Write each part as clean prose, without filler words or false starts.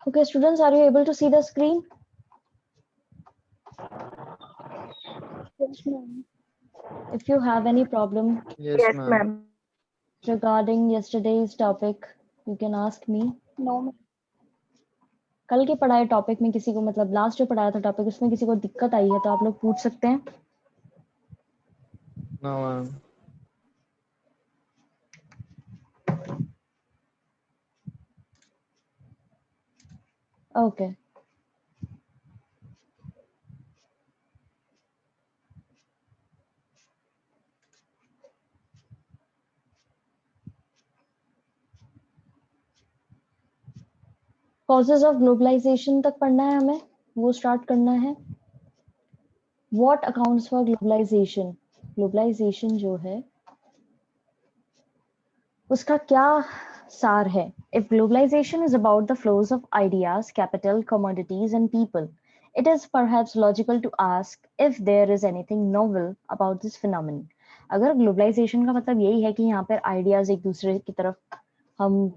Okay, students, are you able to see the screen? Yes, ma'am. If you have any problem Yes, Yes, ma'am. ma'am. regarding yesterday's topic, you can ask me. No, ma'am. कल के पढ़ाए topic में किसी को मतलब last जो पढ़ाया था टॉपिक उसमें किसी को दिक्कत आई है तो आप लोग पूछ सकते हैं. No, ma'am. Okay. Causes of globalisation तक पढ़ना है हमें, वो स्टार्ट करना है. What accounts for globalisation. Globalisation जो है उसका क्या सार है. If globalisation is about the flows of ideas, capital, commodities and people, it is perhaps logical to ask if there is anything novel about this phenomenon. अगर globalisation का मतलब यही है कि यहाँ पर आइडियाज एक दूसरे की तरफ हम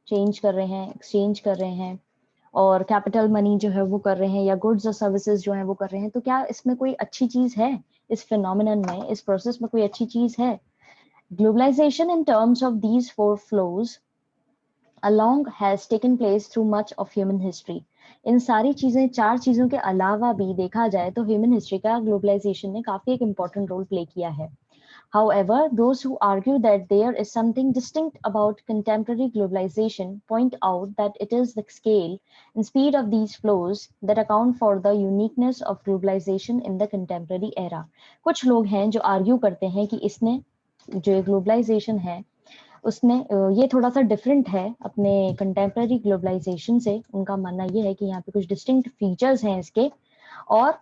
चेंज कर रहे हैं, एक्सचेंज कर रहे हैं और कैपिटल मनी जो है वो कर रहे हैं या गुड्स और सर्विसेज जो है वो कर रहे हैं, तो क्या इसमें कोई अच्छी चीज है? इस फिनोमिनन में, इस प्रोसेस में कोई अच्छी चीज है? Globalization in terms of these four flows along has taken place through much of human history. इन सारी चीजें, चार चीजों के अलावा भी देखा जाए तो ह्यूमन हिस्ट्री का ग्लोबलाइजेशन ने काफी एक इम्पोर्टेंट रोल प्ले किया है. However, those who argue that there is something distinct about contemporary globalization point out that it is the scale and speed of these flows that account for the uniqueness of globalization in the contemporary era. कुछ लोग हैं जो argue करते हैं कि इसने जो globalisation है उसने ये थोड़ा सा डिफरेंट है अपने कंटेम्प्रेरी ग्लोबलाइजेशन से. उनका मानना ये है कि यहाँ पे कुछ डिस्टिंक्ट फीचर्स हैं इसके और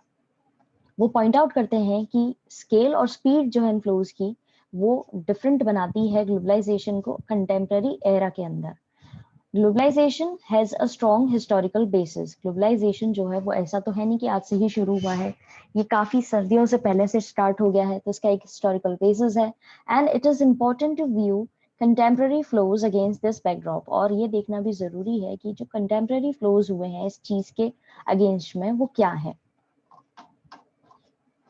वो पॉइंट आउट करते हैं कि स्केल और स्पीड जो है इन फ्लोज की वो डिफरेंट बनाती है ग्लोबलाइजेशन को कंटेम्प्रेरी एरा के अंदर. Globalisation has a strong historical basis. Globalisation जो है वो ऐसा तो है नहीं कि आज से ही शुरू हुआ है, ये काफी सदियों से पहले से स्टार्ट हो गया है, तो इसका एक हिस्टोरिकल बेसिस है. And it is important to view contemporary flows against this backdrop. और ये देखना भी जरूरी है कि जो कंटेम्प्रेरी फ्लोज हुए हैं इस चीज के अगेंस्ट में वो क्या है.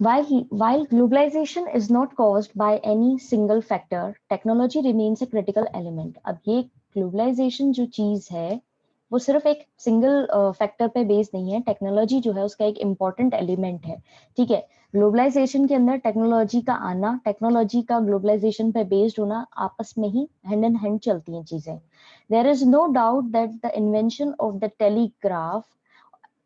While globalization is not caused by any single factor, technology remains a critical element. अब ये ग्लोबलाइजेशन जो चीज है वो सिर्फ एक सिंगल फैक्टर पे बेस्ड नहीं है. टेक्नोलॉजी जो है उसका एक इम्पॉर्टेंट एलिमेंट है. ठीक है, ग्लोबलाइजेशन के अंदर टेक्नोलॉजी का आना, टेक्नोलॉजी का ग्लोबलाइजेशन पे बेस्ड होना आपस में ही हैंड इन हैंड चलती हैं चीजें. There is no doubt that the invention of the telegraph,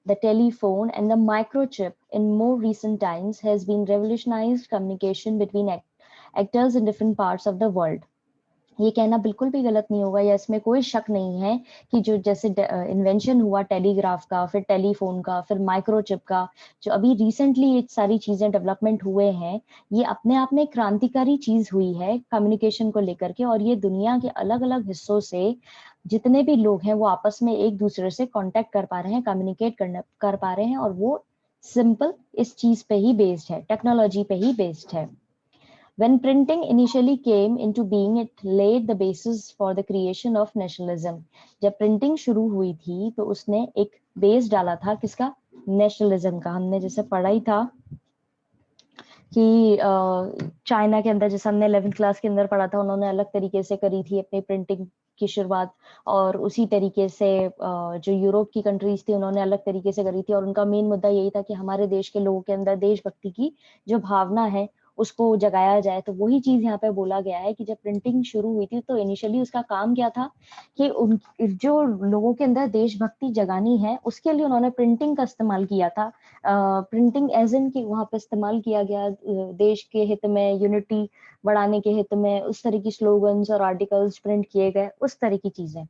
the telephone and the microchip in more recent times has been revolutionized communication between actors in different parts of the world. ये कहना बिल्कुल भी गलत नहीं होगा या इसमें कोई शक नहीं है कि जो जैसे इन्वेंशन हुआ टेलीग्राफ का, फिर टेलीफोन का, फिर माइक्रोचिप का, जो अभी रिसेंटली ये सारी चीजें डेवलपमेंट हुए हैं, ये अपने आप में क्रांतिकारी चीज हुई है कम्युनिकेशन को लेकर के. और ये दुनिया के अलग अलग हिस्सों से जितने भी लोग हैं वो आपस में एक दूसरे से कांटेक्ट कर पा रहे हैं, कम्युनिकेट कर पा रहे हैं और वो सिंपल इस चीज पे ही बेस्ड है, टेक्नोलॉजी पे ही बेस्ड है. When printing initially came into being, it laid the basis for the creation of nationalism. जब प्रिंटिंग शुरू हुई थी तो उसने एक बेस डाला था किसका? नेशनलिज्म का. हमने जैसे पढ़ा ही था कि चाइना के अंदर, जैसे हमने 11th क्लास के अंदर पढ़ा था, उन्होंने अलग तरीके से करी थी अपनी प्रिंटिंग की शुरुआत. और उसी तरीके से जो यूरोप की कंट्रीज थी उन्होंने अलग तरीके से करी थी. और उनका मेन मुद्दा यही था कि हमारे देश के लोगों के अंदर देशभक्ति की जो भावना है उसको जगाया जाए. तो वही चीज यहाँ पे बोला गया है कि जब प्रिंटिंग शुरू हुई थी तो इनिशियली उसका काम क्या था कि उन जो लोगों के अंदर देशभक्ति जगानी है उसके लिए उन्होंने प्रिंटिंग का इस्तेमाल किया था. प्रिंटिंग एज इन की वहां पे इस्तेमाल किया गया देश के हित में, यूनिटी बढ़ाने के हित में, उस तरह की स्लोगन्स और आर्टिकल्स प्रिंट किए गए, उस तरह की चीजें.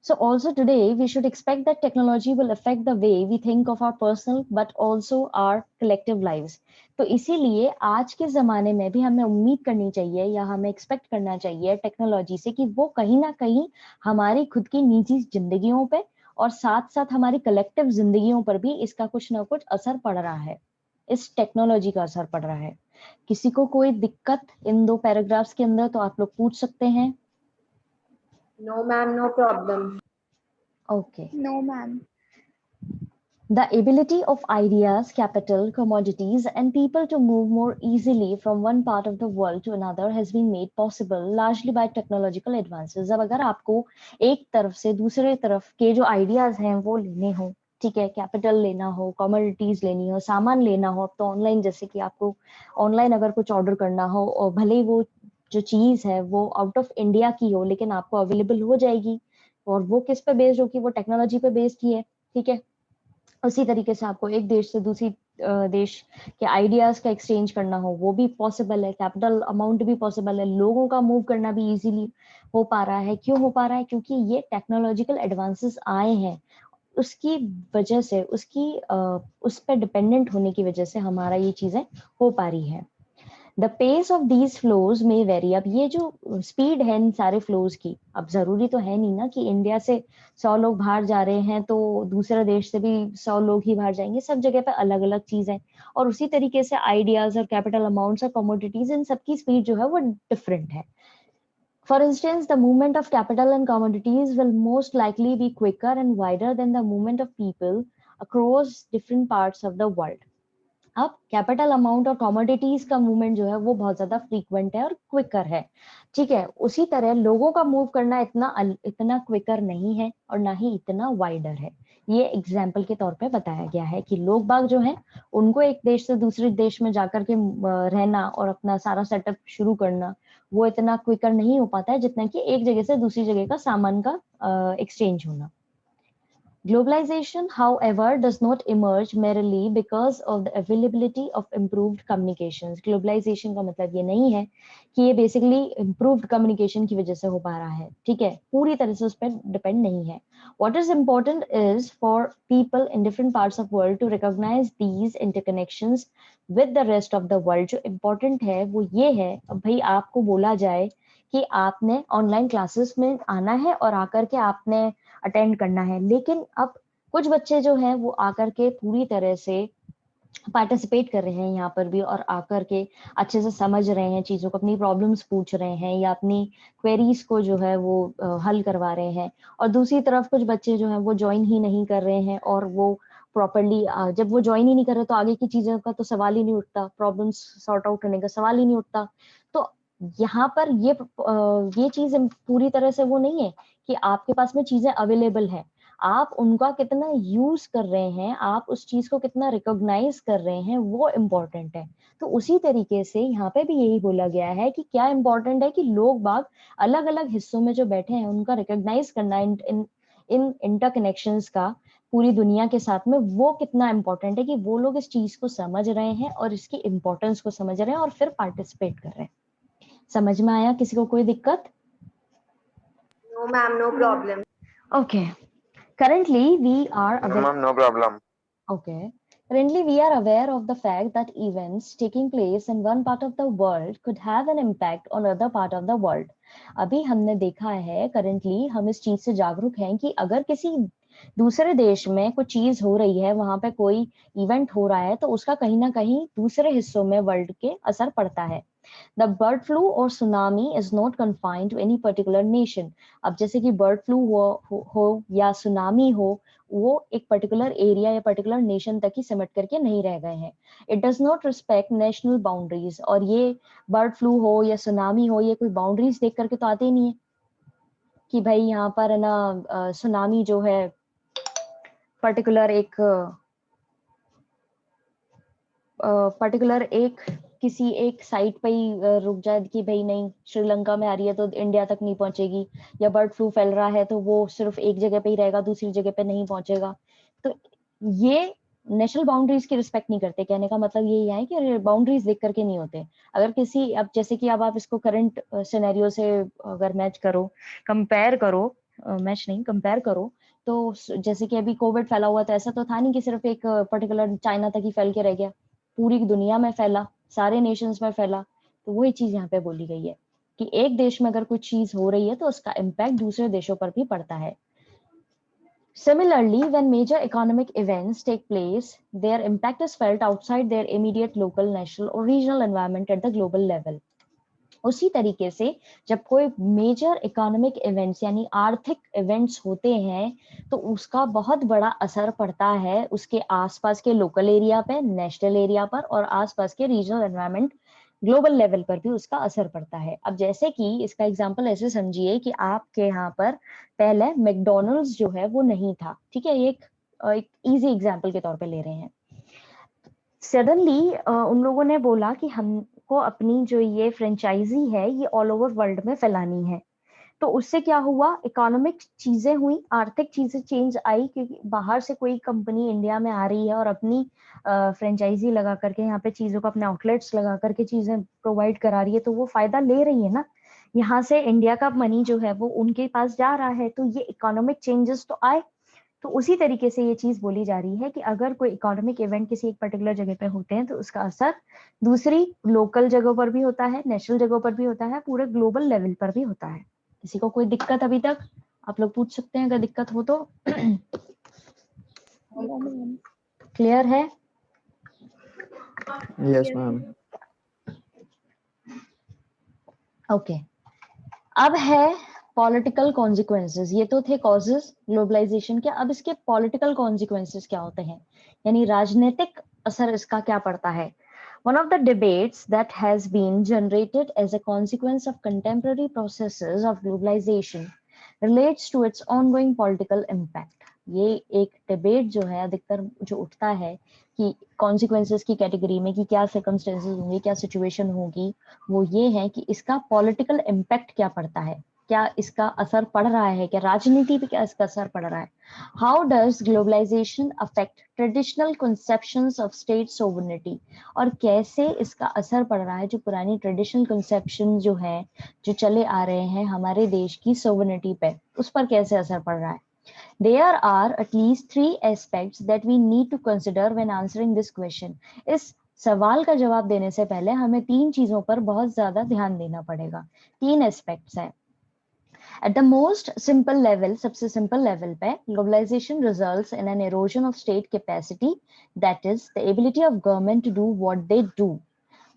So also today we should expect that technology will affect the way we think of our personal but also our collective lives. तो इसीलिए आज के जमाने में भी हमें उम्मीद करनी चाहिए या हमें एक्सपेक्ट करना चाहिए टेक्नोलॉजी से कि वो कहीं ना कहीं हमारी खुद की निजी जिंदगियों पे और साथ साथ हमारी कलेक्टिव जिंदगियों पर भी इसका कुछ ना कुछ असर पड़ रहा है, इस टेक्नोलॉजी का असर पड़ रहा है. किसी को कोई दिक्कत इन दो पैराग्राफ्स के अंदर तो आप लोग पूछ सकते हैं. No, ma'am, no problem. Okay. No, ma'am. The ability of ideas, capital, commodities, and people to move more easily from one part of the world to another has been made possible largely by technological advances. अब अगर आपको एक तरफ से दूसरे तरफ के जो आइडियाज हैं वो लेने हो, ठीक है, कैपिटल लेना हो, कमोडिटीज लेनी हो, सामान लेना हो, अब तो ऑनलाइन, जैसे कि आपको ऑनलाइन अगर कुछ ऑर्डर करना हो और भले ही वो जो चीज है वो आउट ऑफ इंडिया की हो, लेकिन आपको अवेलेबल हो जाएगी। और वो किस पे बेस्ड होगी? वो टेक्नोलॉजी पे बेस्ड ही है, ठीक है। उसी तरीके से आपको एक देश से दूसरी देश के आइडियाज का एक्सचेंज करना हो वो भी पॉसिबल है, कैपिटल अमाउंट भी पॉसिबल है, लोगों का मूव करना भी इजीली हो पा रहा है। क्यों हो पा रहा है? क्योंकि ये टेक्नोलॉजिकल एडवांसेस आए हैं, उसकी वजह से, उस पर डिपेंडेंट होने की वजह से हमारा ये चीजें हो पा रही है। The pace of these flows में वेरी। अब ये जो स्पीड है इन सारे फ्लोज की, अब जरूरी तो है नहीं ना कि इंडिया से 100 लोग बाहर जा रहे हैं तो दूसरे देश से भी 100 लोग ही बाहर जाएंगे। सब जगह पे अलग अलग चीज है, और उसी तरीके से आइडियाज और कैपिटल अमाउंट्स और कमोडिटीज, इन सबकी स्पीड जो है वो डिफरेंट है। For instance, the movement of capital and commodities will most likely be quicker and wider than the movement of people across different parts of the world. अब capital amount और commodities का movement जो है वो बहुत ज्यादा frequent है और क्विकर है, ठीक है। उसी तरह लोगों का मूव करना इतना क्विकर नहीं है और ना ही इतना वाइडर है। ये एग्जाम्पल के तौर पे बताया गया है कि लोग बाग जो है उनको एक देश से दूसरे देश में जाकर के रहना और अपना सारा सेटअप शुरू करना वो इतना क्विकर नहीं हो पाता है जितना कि एक जगह से दूसरी जगह का सामान का एक्सचेंज होना। Globalization, however, does not emerge merely because of the availability of improved communications. Globalization का मतलब ये नहीं है कि ये basically improved communication की वजह से हो पा रहा है, ठीक है, पूरी तरह से उस पर depend नहीं है। What is important is for people in different parts of world to recognize these interconnections with the rest of the world. जो important है वो ये है, अब भाई आपको बोला जाए कि आपने ऑनलाइन क्लासेस में आना है और आकर के आपने अटेंड करना है, लेकिन अब कुछ बच्चे जो हैं वो आकर के पूरी तरह से पार्टिसिपेट कर रहे हैं यहाँ पर भी, और आकर के अच्छे से समझ रहे हैं चीजों को, अपनी प्रॉब्लम्स पूछ रहे हैं या अपनी क्वेरीज को जो है वो हल करवा रहे हैं। और दूसरी तरफ कुछ बच्चे जो हैं वो ज्वाइन ही नहीं कर रहे हैं, और वो प्रॉपरली जब वो ज्वाइन ही नहीं कर रहे तो आगे की चीजों का तो सवाल ही नहीं उठता, प्रॉब्लम्स सॉर्ट आउट करने का सवाल ही नहीं उठता। तो यहाँ पर ये चीज पूरी तरह से वो नहीं है कि आपके पास में चीजें अवेलेबल है, आप उनका कितना यूज कर रहे हैं, आप उस चीज को कितना रिकॉग्नाइज कर रहे हैं, वो इम्पोर्टेंट है। तो उसी तरीके से यहाँ पे भी यही बोला गया है कि क्या इम्पोर्टेंट है कि लोग बाग अलग अलग हिस्सों में जो बैठे हैं उनका रिकॉग्नाइज करना, इन इंटरकनेक्शंस का पूरी दुनिया के साथ में, वो कितना इम्पोर्टेंट है कि वो लोग इस चीज को समझ रहे हैं और इसकी इम्पोर्टेंस को समझ रहे हैं और फिर पार्टिसिपेट कर रहे हैं। समझ में आया? किसी को कोई दिक्कत? No, ma'am, no problem. Okay. Currently, we are No, aware. ma'am, no problem. Okay. Currently, we are aware of the fact that events taking place in one part of the world could have an impact on other part of the world. अभी हमने देखा है, currently हम इस चीज से जागरूक हैं कि अगर किसी दूसरे देश में कुछ चीज हो रही है, वहां पे कोई इवेंट हो रहा है, तो उसका कहीं ना कहीं दूसरे हिस्सों में वर्ल्ड के असर पड़ता है। The bird flu or tsunami is not confined to any particular nation. अब जैसे कि बर्ड फ्लू हो या सुनामी हो, वो एक पर्टिकुलर एरिया या पर्टिकुलर नेशन तक ही सिमट करके नहीं रह गए हैं। It does not respect national boundaries. और ये बर्ड फ्लू हो या सुनामी हो, ये कोई बाउंड्रीज देख करके तो आते ही नहीं है कि भाई यहाँ पर है ना सुनामी जो है पर्टिकुलर एक किसी एक साइट पे ही रुक जाए कि भाई नहीं, श्रीलंका में आ रही है तो इंडिया तक नहीं पहुंचेगी, या बर्ड फ्लू फैल रहा है तो वो सिर्फ एक जगह पे ही रहेगा, दूसरी जगह पे नहीं पहुंचेगा। तो ये नेशनल बाउंड्रीज की रिस्पेक्ट नहीं करते। कहने का मतलब यही है कि बाउंड्रीज देख करके नहीं होते। अगर किसी, अब जैसे कि अब आप इसको करंट सिनेरियो से अगर मैच करो, कंपेयर करो, मैच नहीं कंपेयर करो, तो जैसे कि अभी कोविड फैला हुआ था, ऐसा तो था नहीं कि सिर्फ एक पर्टिकुलर चाइना तक ही फैल के रह गया, पूरी दुनिया में फैला, सारे नेशंस में फैला। तो वही चीज यहाँ पे बोली गई है कि एक देश में अगर कुछ चीज हो रही है तो उसका इम्पैक्ट दूसरे देशों पर भी पड़ता है। Similarly, when major economic events take place, their impact is felt outside their immediate local, national or regional environment at the global level. उसी तरीके से जब कोई मेजर इकोनॉमिक इवेंट्स यानी आर्थिक इवेंट्स होते हैं तो उसका बहुत बड़ा असर पड़ता है उसके आसपास के लोकल एरिया पे, नेशनल एरिया पर और आसपास के रीजनल एनवायरनमेंट, ग्लोबल लेवल पर भी उसका असर पड़ता है। अब जैसे कि इसका एग्जांपल ऐसे समझिए कि आपके यहाँ पर पहले मैकडॉनल्ड्स जो है वो नहीं था, ठीक है, ये एक इजी एग्जांपल के तौर पे ले रहे हैं। सडनली उन लोगों ने बोला कि हमको अपनी जो ये फ्रेंचाइजी है ये ऑल ओवर वर्ल्ड में फैलानी है। तो उससे क्या हुआ, इकोनॉमिक चीजें हुई, आर्थिक चीजें चेंज आई, क्योंकि बाहर से कोई कंपनी इंडिया में आ रही है और अपनी फ्रेंचाइजी लगा करके यहाँ पे चीजों को, अपने आउटलेट्स लगा करके चीजें प्रोवाइड करा रही है, तो वो फायदा ले रही है ना, यहाँ से इंडिया का मनी जो है वो उनके पास जा रहा है, तो ये इकोनॉमिक चेंजेस तो आए। तो उसी तरीके से ये चीज बोली जा रही है कि अगर कोई इकोनॉमिक इवेंट किसी एक पर्टिकुलर जगह पे होते हैं तो उसका असर दूसरी लोकल जगहों पर भी होता है, नेशनल जगहों पर भी होता है, पूरे ग्लोबल लेवल पर भी होता है। किसी को कोई दिक्कत अभी तक? आप लोग पूछ सकते हैं अगर दिक्कत हो तो। No, ma'am. क्लियर है? Yes, ma'am. ओके, अब है पॉलिटिकल कॉन्सिक्वेंसेस। ये तो थे कॉजेस ग्लोबलाइजेशन के, अब इसके पॉलिटिकल कॉन्सिक्वेंसेस क्या होते हैं, यानी राजनीतिक असर इसका क्या पड़ता है। One of the debates that has been generated as a consequence of contemporary processes of globalization relates to its ongoing political impact. ये एक डिबेट जो है अधिकतर जो उठता है कि कॉन्सिक्वेंसेस की कैटेगरी में कि क्या सर्कमस्टेंसेस होंगे, क्या सिचुएशन होगी, वो ये है कि इसका पॉलिटिकल इम्पैक्ट क्या पड़ता है, क्या इसका असर पड़ रहा है, क्या राजनीति पे क्या इसका असर पड़ रहा है। How does globalization affect traditional conceptions of state sovereignty, और कैसे इसका असर पड़ रहा है जो पुरानी ट्रेडिशनल कंसेप्शन जो है, जो चले आ रहे हैं हमारे देश की सोवरेनिटी पे, उस पर कैसे असर पड़ रहा है। There are at least 3 aspects that we need to consider when answering this question. इस सवाल का जवाब देने से पहले हमें 3 चीजों पर बहुत ज्यादा ध्यान देना पड़ेगा। 3 एस्पेक्ट्स हैं। At the most simple level, सबसे simple level पे, globalization results in an erosion of state capacity, that is the ability of government to do what they do.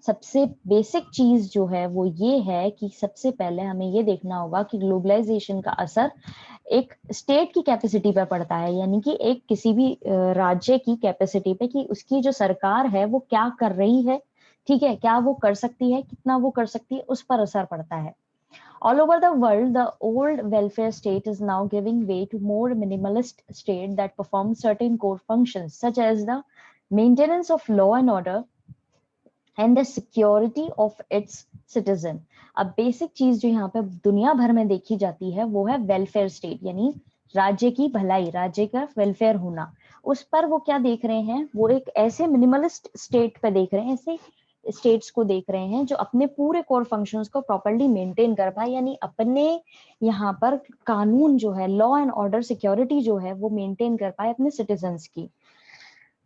सबसे बेसिक चीज जो है वो ये है कि सबसे पहले हमें ये देखना होगा कि ग्लोबलाइजेशन का असर एक स्टेट की कैपेसिटी पर पड़ता है, यानी कि एक किसी भी राज्य की कैपेसिटी पे, कि उसकी जो सरकार है वो क्या कर रही है, ठीक है, क्या वो कर सकती है, कितना वो कर सकती है, उस पर असर पड़ता है। All over the world, the old welfare state is now giving way to more minimalist state that performs certain core functions, such as the maintenance of law and order and the security of its citizen. अब basic चीज जो यहाँ पे दुनिया भर में देखी जाती है वो है वेलफेयर स्टेट, यानी राज्य की भलाई, राज्य का वेलफेयर होना। उस पर वो क्या देख रहे हैं, वो एक ऐसे मिनिमलिस्ट स्टेट पे देख रहे हैं, ऐसे स्टेट्स को देख रहे हैं जो अपने पूरे कोर फंक्शंस को प्रॉपर्ली मेंटेन कर पाए, यानी अपने यहाँ पर कानून जो है, लॉ एंड ऑर्डर, सिक्योरिटी जो है वो मेंटेन कर पाए अपने सिटीजन्स की।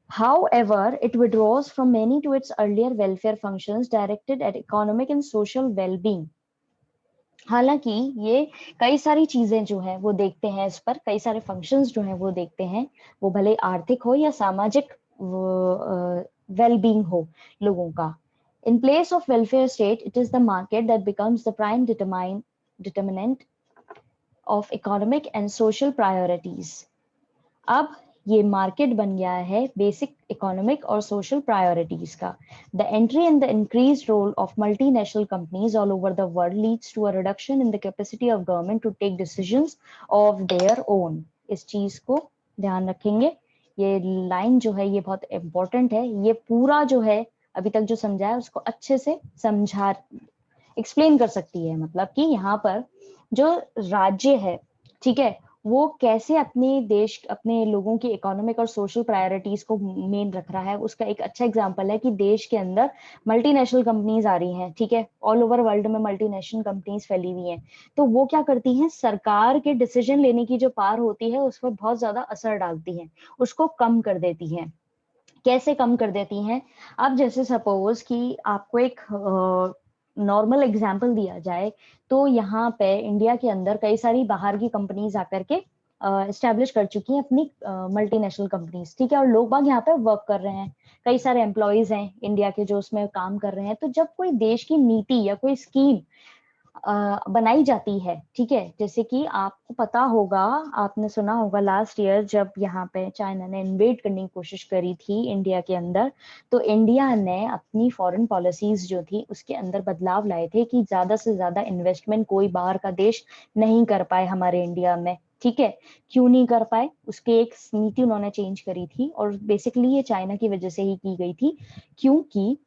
However, it withdraws from many to its earlier welfare functions directed at economic and social well-being. हालांकि ये कई सारी चीजें जो है वो देखते हैं, इस पर कई सारे फंक्शंस जो हैं वो देखते हैं, वो भले आर्थिक हो या सामाजिक वेल-बीइंग हो लोगों का। In place of welfare state, it is the market that becomes the prime determinant of economic and social priorities. अब ये मार्केट बन गया है बेसिक इकोनॉमिक और सोशल प्रायोरिटीज का। The entry and the increased role of multinational companies all over the world leads to a reduction in the capacity of government to take decisions of their own. इस चीज को ध्यान रखेंगे, ये line जो है ये बहुत इंपॉर्टेंट है। ये पूरा जो है अभी तक जो समझा है उसको अच्छे से समझा एक्सप्लेन कर सकती है, मतलब कि यहाँ पर जो राज्य है, ठीक है, वो कैसे अपने देश, अपने लोगों की इकोनॉमिक और सोशल प्रायोरिटीज को मेन रख रहा है। उसका एक अच्छा एग्जांपल है कि देश के अंदर मल्टीनेशनल कंपनीज आ रही हैं, ठीक है, ऑल ओवर वर्ल्ड में मल्टीनेशनल कंपनीज फैली हुई हैं, तो वो क्या करती हैं, सरकार के डिसीजन लेने की जो पावर होती है उस पर बहुत ज्यादा असर डालती हैं, उसको कम कर देती हैं। कैसे कम कर देती हैं? अब जैसे सपोज कि आपको एक नॉर्मल एग्जाम्पल दिया जाए तो यहाँ पे इंडिया के अंदर कई सारी बाहर की कंपनीज आकर के एस्टेब्लिश कर चुकी हैं अपनी मल्टीनेशनल कंपनीज, ठीक है, और लोग बाग यहाँ पे वर्क कर रहे हैं, कई सारे एम्प्लॉयज हैं इंडिया के जो उसमें काम कर रहे हैं। तो जब कोई देश की नीति या कोई स्कीम बनाई जाती है, ठीक है, जैसे कि आपको पता होगा, आपने सुना होगा लास्ट ईयर जब यहाँ पे चाइना ने इन्वेड करने की कोशिश करी थी इंडिया के अंदर, तो इंडिया ने अपनी फॉरेन पॉलिसीज जो थी उसके अंदर बदलाव लाए थे कि ज्यादा से ज्यादा इन्वेस्टमेंट कोई बाहर का देश नहीं कर पाए हमारे इंडिया में, ठीक है। क्यों नहीं कर पाए, उसके एक नीति उन्होंने चेंज करी थी, और बेसिकली ये चाइना की वजह से ही की गई थी, क्योंकि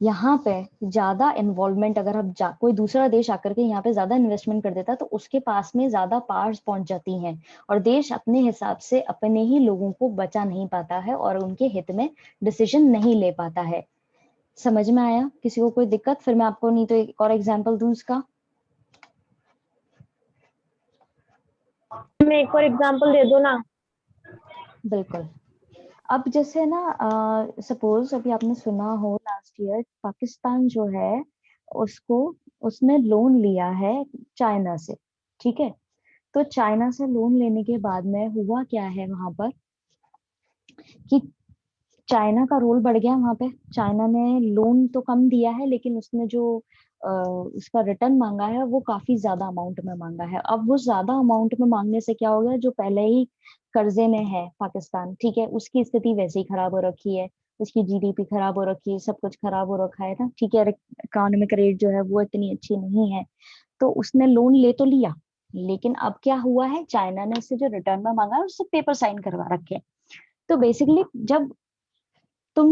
यहाँ पे ज्यादा इन्वॉल्वमेंट अगर हम कोई दूसरा देश आकर के यहाँ पे ज्यादा इन्वेस्टमेंट कर देता है तो उसके पास में ज्यादा पावर्स पहुंच जाती हैं, और देश अपने हिसाब से अपने ही लोगों को बचा नहीं पाता है और उनके हित में डिसीजन नहीं ले पाता है। समझ में आया किसी को कोई दिक्कत? फिर मैं आपको नहीं तो एक और एग्जाम्पल दूं इसका। मैं एक और एग्जांपल दे दो ना। बिल्कुल। अब जैसे ना सपोज अभी आपने सुना हो लास्ट ईयर पाकिस्तान जो है उसको उसने लोन लिया है चाइना से, ठीक है। तो चाइना से लोन लेने के बाद में हुआ क्या है वहां पर कि चाइना का रोल बढ़ गया वहां पे। चाइना ने लोन तो कम दिया है लेकिन उसने जो उसका रिटर्न मांगा है वो काफी ज्यादा अमाउंट में मांगा है। अब वो ज्यादा अमाउंट में मांगने से क्या हो गया, जो पहले ही कर्जे में है पाकिस्तान, ठीक है, उसकी स्थिति वैसे ही खराब हो रखी है, उसकी जीडीपी खराब हो रखी है, सब कुछ खराब हो रखा है ना, ठीक है, इकोनॉमिक रेट जो है वो इतनी अच्छी नहीं है। तो उसने लोन ले तो लिया, लेकिन अब क्या हुआ है, चाइना ने उससे जो रिटर्न में मांगा है उससे पेपर साइन करवा रखे हैं। तो बेसिकली जब तुम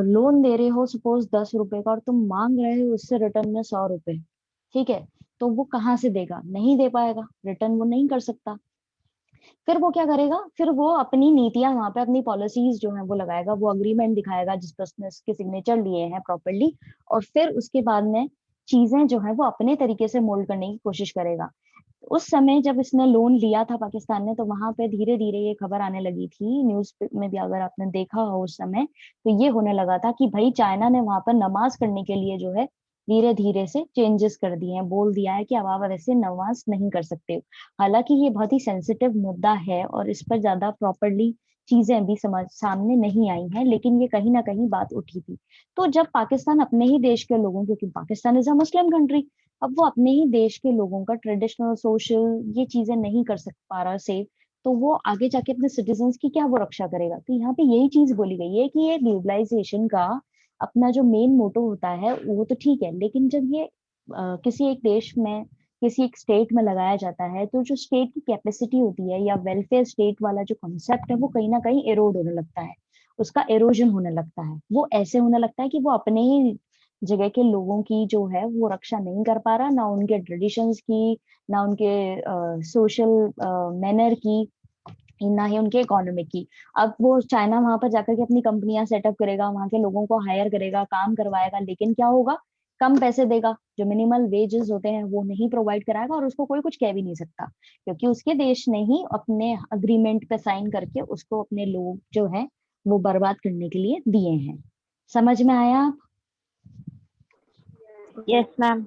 लोन दे रहे हो सपोज 10 रुपए का और तुम मांग रहे हो उससे रिटर्न में 100 रुपए, ठीक है, तो वो कहाँ से देगा, नहीं दे पाएगा, रिटर्न वो नहीं कर सकता। फिर वो क्या करेगा, फिर वो अपनी नीतियां वहां पे अपनी पॉलिसीज जो है वो लगाएगा, वो अग्रीमेंट दिखाएगा जिस पर उसने उसके सिग्नेचर लिए हैं प्रॉपरली, और फिर उसके बाद में चीजें जो है वो अपने तरीके से मोल्ड करने की कोशिश करेगा। उस समय जब इसने लोन लिया था पाकिस्तान ने, तो वहां पे धीरे धीरे ये खबर आने लगी थी न्यूज में भी, अगर आपने देखा हो उस समय, तो ये होने लगा था कि भाई चाइना ने वहां पर नमाज करने के लिए जो है धीरे धीरे से चेंजेस कर दिए हैं, बोल दिया है कि अब आप वैसे नमाज नहीं कर सकते हो। हालांकि ये बहुत ही सेंसिटिव मुद्दा है और इस पर ज्यादा प्रॉपरली चीजें अभी समझ सामने नहीं आई हैं, लेकिन ये कहीं ना कहीं बात उठी थी। तो जब पाकिस्तान अपने ही देश के लोगों, क्योंकि Pakistan is a Muslim country, अब वो अपने ही देश के लोगों का ट्रेडिशनल सोशल ये चीजें नहीं कर सक पा रहा सेव, तो वो आगे जाके अपने सिटीजन्स की क्या वो रक्षा करेगा। तो यहाँ पे यही चीज बोली गई है कि ये ग्लोबलाइजेशन का अपना जो मेन मोटो होता है वो तो ठीक है, लेकिन जब ये किसी एक देश में किसी एक स्टेट में लगाया जाता है, तो जो स्टेट की कैपेसिटी होती है या वेलफेयर स्टेट वाला जो कॉन्सेप्ट है वो कहीं ना कहीं एरोड होने लगता है, उसका एरोजन होने लगता है। वो ऐसे होने लगता है कि वो अपने ही जगह के लोगों की जो है वो रक्षा नहीं कर पा रहा, ना उनके ट्रेडिशंस की, ना उनके सोशल मैनर की, ना ही उनके इकोनॉमिक की। अब वो चाइना वहां पर जाकर के अपनी कंपनियां सेटअप करेगा, वहां के लोगों को हायर करेगा, काम करवाएगा, लेकिन क्या होगा, कम पैसे देगा, जो मिनिमल वेजेस होते हैं वो नहीं प्रोवाइड कराएगा, और उसको कोई कुछ कह भी नहीं सकता क्योंकि उसके देश ने ही अपने अग्रीमेंट पे साइन करके उसको अपने लोग जो है वो बर्बाद करने के लिए दिए हैं। समझ में आया आप? Yes ma'am.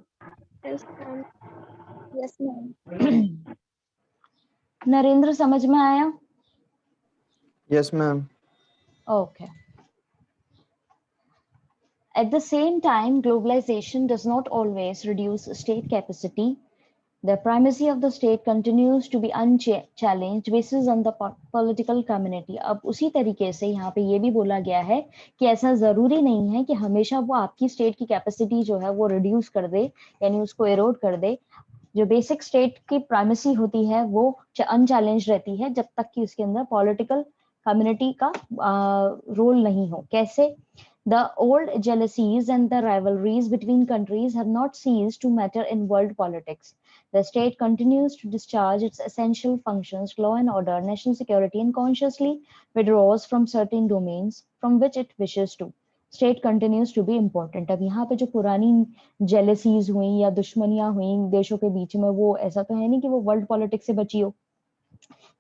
Yes, ma'am. Yes ma'am. Narendra समझ में आया? Yes, ma'am. Okay. At the same time, globalization does not always reduce state capacity. The primacy of the state continues to be unchallenged basis on the political community. अब उसी तरीके से यहाँ पे ये भी बोला गया है कि ऐसा जरूरी नहीं है कि हमेशा वो आपकी स्टेट की कैपेसिटी जो है वो रिड्यूस कर दे, यानी उसको एरोड कर दे। जो बेसिक स्टेट की प्राइमेसी होती है वो अनचैलेंज रहती है जब तक कि उसके अंदर पॉलिटिकल कम्युनिटी का रोल नहीं हो। कैसे? The old jealousies and the rivalries between countries have not ceased to matter in world politics. The state continues to discharge its essential functions, law and order, national security, and consciously withdraws from certain domains from which it wishes to. State continues to be important. अब यहाँ पे जो पुरानी जेलेसीज हुई या दुश्मनियां हुई देशों के बीच में, वो ऐसा तो है नहीं कि वो वर्ल्ड पॉलिटिक्स से बची हो,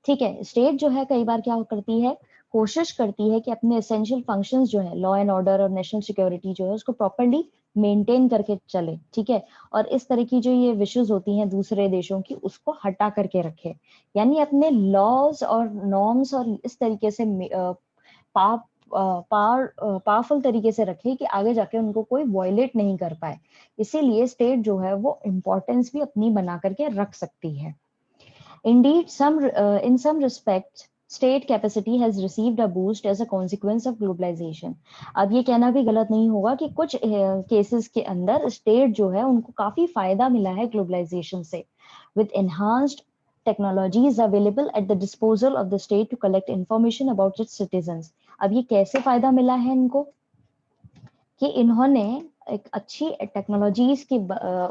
ठीक है। स्टेट जो है कई बार क्या करती है, कोशिश करती है कि अपने एसेंशियल फंक्शंस जो है लॉ एंड ऑर्डर और नेशनल सिक्योरिटी जो है उसको प्रॉपरली मेंटेन करके चले, ठीक है, और इस तरह की जो ये विशेष होती हैं दूसरे देशों की उसको हटा करके रखे, यानी अपने लॉज और नॉर्म्स और इस तरीके से पावरफुल तरीके से रखे कि आगे जाके उनको कोई वायलेट नहीं कर पाए। इसीलिए स्टेट जो है वो इम्पोर्टेंस भी अपनी बना करके रख सकती है। Indeed, in some respects, state capacity has received a boost as a consequence of globalization. अब ये कहना भी गलत नहीं होगा कि कुछ केसेस के अंदर स्टेट जो है उनको काफी फायदा मिला है ग्लोबलाइजेशन से, with enhanced technologies available at the disposal of the state to collect information about its citizens. अब ये कैसे फायदा मिला है इनको कि इन्होंने एक अच्छी टेक्नोलॉजीज की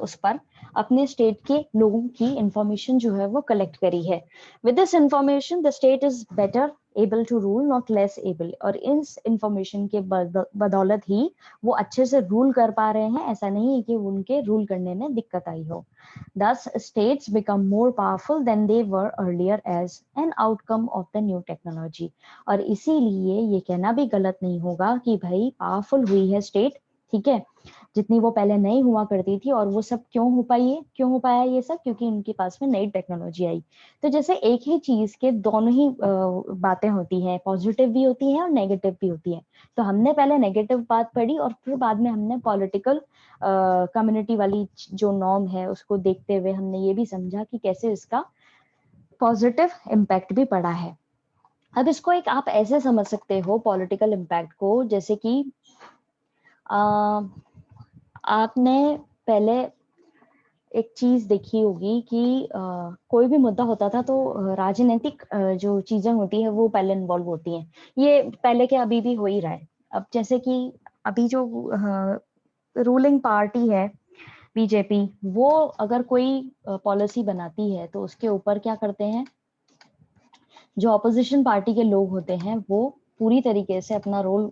उस पर अपने स्टेट के लोगों की इंफॉर्मेशन जो है वो कलेक्ट करी है। With this information the state is better able to rule, not less able, और इस इंफॉर्मेशन के बदौलत ही वो अच्छे से रूल कर पा रहे हैं, ऐसा नहीं है कि उनके रूल करने में दिक्कत आई हो। Thus, states become more powerful than they were earlier as an outcome of the new technology. और इसीलिए ये कहना भी गलत नहीं होगा कि भाई पावरफुल हुई है स्टेट, ठीक है, जितनी वो पहले नहीं हुआ करती थी। और वो सब क्यों हो पाया ये सब, क्योंकि उनके पास में नई टेक्नोलॉजी आई। तो जैसे एक ही चीज के दोनों ही बातें होती हैं, पॉजिटिव भी होती हैं और नेगेटिव भी होती हैं। तो हमने पहले नेगेटिव बात पढ़ी और फिर बाद में हमने पॉलिटिकल कम्युनिटी वाली जो नॉर्म है उसको देखते हुए हमने ये भी समझा कि कैसे इसका पॉजिटिव इम्पैक्ट भी पड़ा है। अब इसको एक आप ऐसे समझ सकते हो पॉलिटिकल इम्पैक्ट को, जैसे कि आपने पहले एक चीज देखी होगी कि कोई भी मुद्दा होता था तो राजनीतिक जो चीजें होती है वो पहले इन्वॉल्व होती हैं। ये पहले के अभी भी हो ही रहा है। अब जैसे कि अभी जो रूलिंग पार्टी है बीजेपी, वो अगर कोई पॉलिसी बनाती है तो उसके ऊपर क्या करते हैं, जो ऑपोजिशन पार्टी के लोग होते हैं वो पूरी तरीके से अपना रोल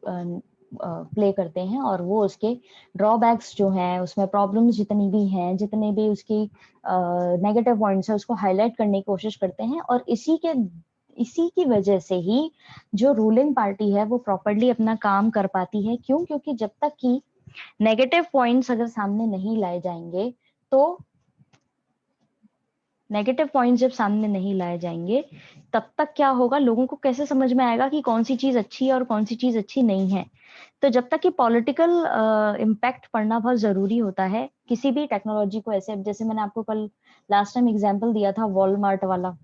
प्ले करते हैं और वो उसके ड्रॉबैक्स जो हैं, उसमें प्रॉब्लम्स जितनी भी हैं, जितने भी उसकी नेगेटिव पॉइंट्स है उसको हाईलाइट करने की कोशिश करते हैं। और इसी की वजह से ही जो रूलिंग पार्टी है वो प्रॉपरली अपना काम कर पाती है। क्यों? क्योंकि जब तक कि नेगेटिव पॉइंट्स अगर सामने नहीं लाए जाएंगे तो नेगेटिव पॉइंट्स जब सामने नहीं लाए जाएंगे तब तक क्या होगा, लोगों को कैसे समझ में आएगा कि कौन सी चीज अच्छी है और कौन सी चीज अच्छी नहीं है। तो जब तक कि पॉलिटिकल इम्पैक्ट पड़ना बहुत जरूरी होता है किसी भी टेक्नोलॉजी को। ऐसे जैसे मैंने आपको कल लास्ट टाइम एग्जांपल दिया था वॉलमार्ट वाला,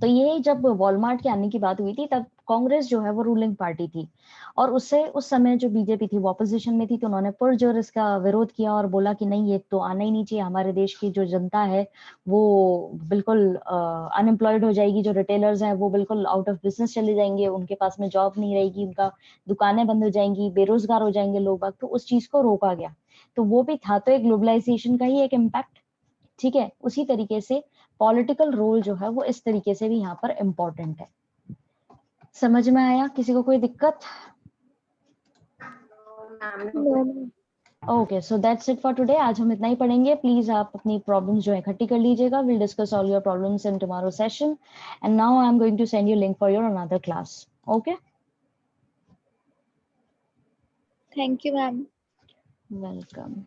तो ये जब वॉलमार्ट के आने की बात हुई थी तब कांग्रेस जो है वो रूलिंग पार्टी थी और उससे उस समय जो बीजेपी थी वो ऑपोजिशन में थी। तो उन्होंने पुरजोर इसका विरोध किया और बोला कि नहीं, ये तो आना ही नहीं चाहिए, हमारे देश की जो जनता है वो बिल्कुल अनएम्प्लॉयड हो जाएगी, जो रिटेलर्स हैं वो बिल्कुल आउट ऑफ बिजनेस चले जाएंगे, उनके पास में जॉब नहीं रहेगी, उनका दुकानें बंद हो जाएंगी, बेरोजगार हो जाएंगे लोग बाग। तो उस चीज को रोका गया। तो वो भी था तो एक ग्लोबलाइजेशन का ही एक इम्पैक्ट, ठीक है। उसी तरीके से पॉलिटिकल रोल जो है वो इस तरीके से भी यहाँ पर इम्पोर्टेंट है। समझ में आया? किसी को कोई दिक्कत? Okay, so that's it for today. आज हम इतना ही पढ़ेंगे। प्लीज आप अपनी प्रॉब्लम्स जो है इकट्ठी कर लीजिएगा। Will discuss all your problems in tomorrow session and now I am going to send you link for your another class. Okay, Thank you, ma'am. Welcome.